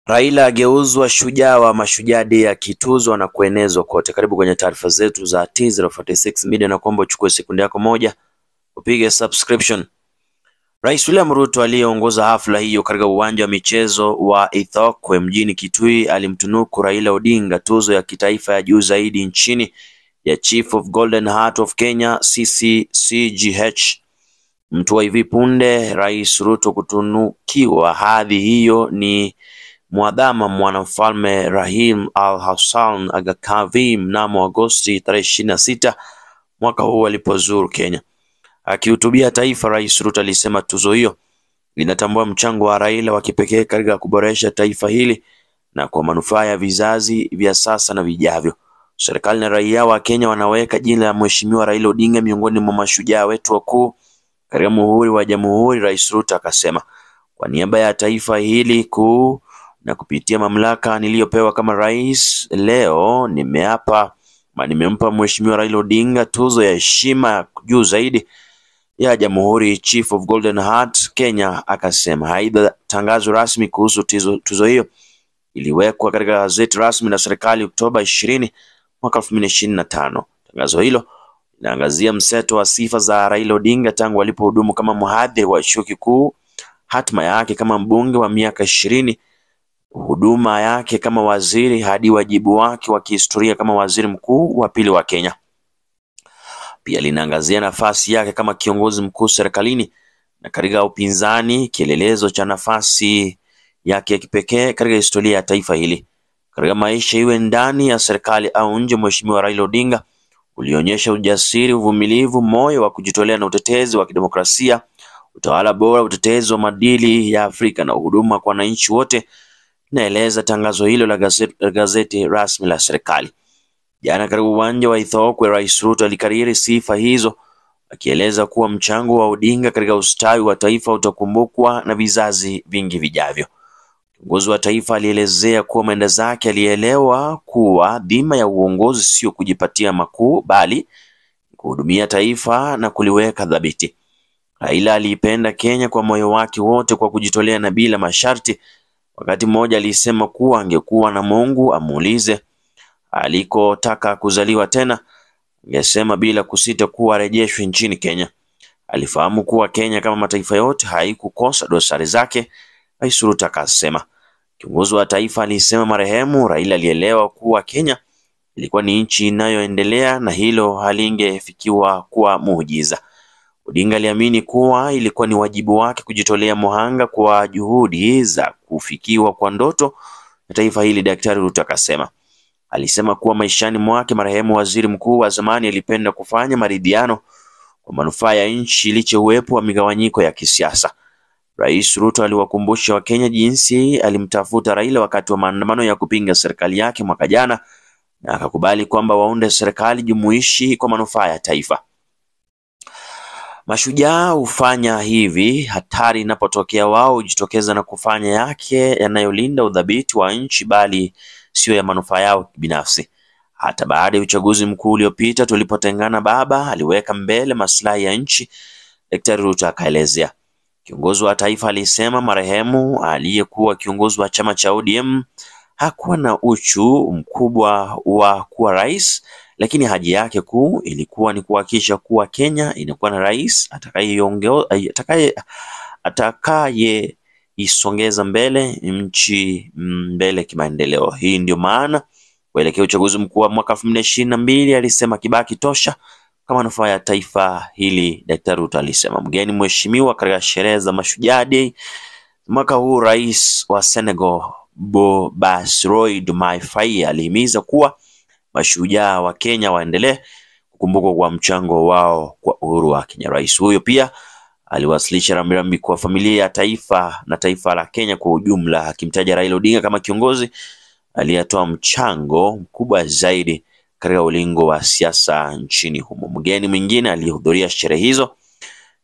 Raila ageuzwa shujaa wa mashujaa day akituzwa na kuenezwa kote. Karibu kwenye taarifa zetu za T046 Media na kuomba uchukue sekunde yako moja upige subscription. Rais William Ruto aliyeongoza hafla hiyo katika uwanja wa michezo wa Ithokwe mjini Kitui alimtunuku Raila Odinga tuzo ya kitaifa ya juu zaidi nchini ya Chief of Golden Heart of Kenya CGH. Mtu wa hivi punde Rais Ruto kutunukiwa hadhi hiyo ni Mwadhama Mwanamfalme Rahim Al Hassan Aga Khan mnamo Agosti 26 mwaka huu alipozuru Kenya. Akihutubia taifa, Rais Ruto alisema tuzo hiyo inatambua mchango wa Raila wa kipekee katika kuboresha taifa hili na kwa manufaa ya vizazi vya sasa na vijavyo. Serikali na raia wa Kenya wanaweka jina la Mheshimiwa Raila Odinga miongoni mwa mashujaa wetu wakuu katika muhuri wa jamhuri. Rais Ruto akasema, kwa niaba ya taifa hili kuu na kupitia mamlaka niliyopewa kama rais, leo nimempa Mheshimiwa Raila Odinga tuzo ya heshima juu zaidi ya jamhuri, Chief of Golden Heart Kenya. Akasema aidha, tangazo rasmi kuhusu tuzo hiyo iliwekwa katika gazeti rasmi la serikali Oktoba 20 mwaka 2025. Tangazo hilo linaangazia mseto wa sifa za Raila Odinga tangu alipohudumu kama mhadhiri wa chuo kikuu, hatima yake kama mbunge wa miaka 20, huduma yake kama waziri hadi wajibu wake wa kihistoria kama waziri mkuu wa pili wa Kenya. Pia linaangazia nafasi yake kama kiongozi mkuu serikalini na katika upinzani, kielelezo cha nafasi yake ya kipekee katika historia ya taifa hili. Katika maisha iwe ndani ya serikali au nje, Mheshimiwa Raila Odinga ulionyesha ujasiri, uvumilivu, moyo wa kujitolea na utetezi wa kidemokrasia, utawala bora, utetezi wa maadili ya Afrika na huduma kwa wananchi wote, naeleza tangazo hilo la gazeti rasmi la serikali. Jana katika uwanja wa Ithokwe, Rais Ruto alikariri sifa hizo akieleza kuwa mchango wa Odinga katika ustawi wa taifa utakumbukwa na vizazi vingi vijavyo. Kiongozi wa taifa alielezea kuwa mwenda zake alielewa kuwa dhima ya uongozi sio kujipatia makuu bali kuhudumia taifa na kuliweka dhabiti. Raila aliipenda Kenya kwa moyo wake wote kwa kujitolea na bila masharti. Wakati mmoja alisema kuwa angekuwa na Mungu amuulize alikotaka kuzaliwa tena, angesema bila kusita kuwa arejeshwe nchini Kenya. Alifahamu kuwa Kenya kama mataifa yote haikukosa dosari zake. Rais Ruto akasema. Kiongozi wa taifa alisema marehemu Raila alielewa kuwa Kenya ilikuwa ni nchi inayoendelea na hilo halingefikiwa kuwa muujiza. Odinga aliamini kuwa ilikuwa ni wajibu wake kujitolea muhanga kwa juhudi za kufikiwa kwa ndoto ya taifa hili. Daktari Ruto akasema. Alisema kuwa maishani mwake marehemu waziri mkuu wa zamani alipenda kufanya maridhiano kwa manufaa ya nchi licha uwepo wa migawanyiko ya kisiasa. Rais Ruto aliwakumbusha Wakenya jinsi alimtafuta Raila wakati wa maandamano ya kupinga serikali yake mwaka jana na akakubali kwamba waunde serikali jumuishi kwa manufaa ya taifa. Mashujaa hufanya hivi hatari inapotokea, wao hujitokeza na kufanya yake yanayolinda udhabiti wa nchi bali sio ya manufaa yao binafsi. Hata baada ya uchaguzi mkuu uliopita tulipotengana, baba aliweka mbele maslahi ya nchi, Daktari Ruto akaelezea. Kiongozi wa taifa alisema marehemu aliyekuwa kiongozi wa chama cha ODM hakuwa na uchu mkubwa wa kuwa rais, lakini haja yake kuu ilikuwa ni kuhakikisha kuwa Kenya inakuwa na rais atakayeisongeza mbele nchi mbele kimaendeleo. Hii ndio maana kuelekea uchaguzi mkuu wa mwaka 2022 alisema Kibaki tosha kama manufaa ya taifa hili. Daktari Ruto alisema mgeni mheshimiwa katika sherehe za Mashujaa Day mwaka huu, rais wa Senegal Bassirou Diomaye Faye alihimiza kuwa mashujaa wa Kenya waendelee kukumbukwa kwa mchango wao kwa uhuru wa Kenya. Rais huyo pia aliwasilisha rambirambi kwa familia ya taifa na taifa la Kenya kwa ujumla, akimtaja Raila Odinga kama kiongozi aliyetoa mchango mkubwa zaidi katika ulingo wa siasa nchini humo. Mgeni mwingine aliyehudhuria sherehe hizo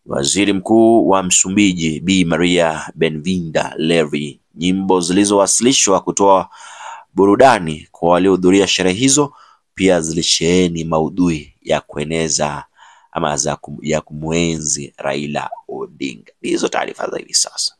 waziri mkuu wa Msumbiji Bi Maria Benvinda Levi. Nyimbo zilizowasilishwa kutoa burudani kwa waliohudhuria sherehe hizo pia zilisheheni maudhui ya kueneza ama ya kumuenzi Raila Odinga. Hizo taarifa za hivi sasa.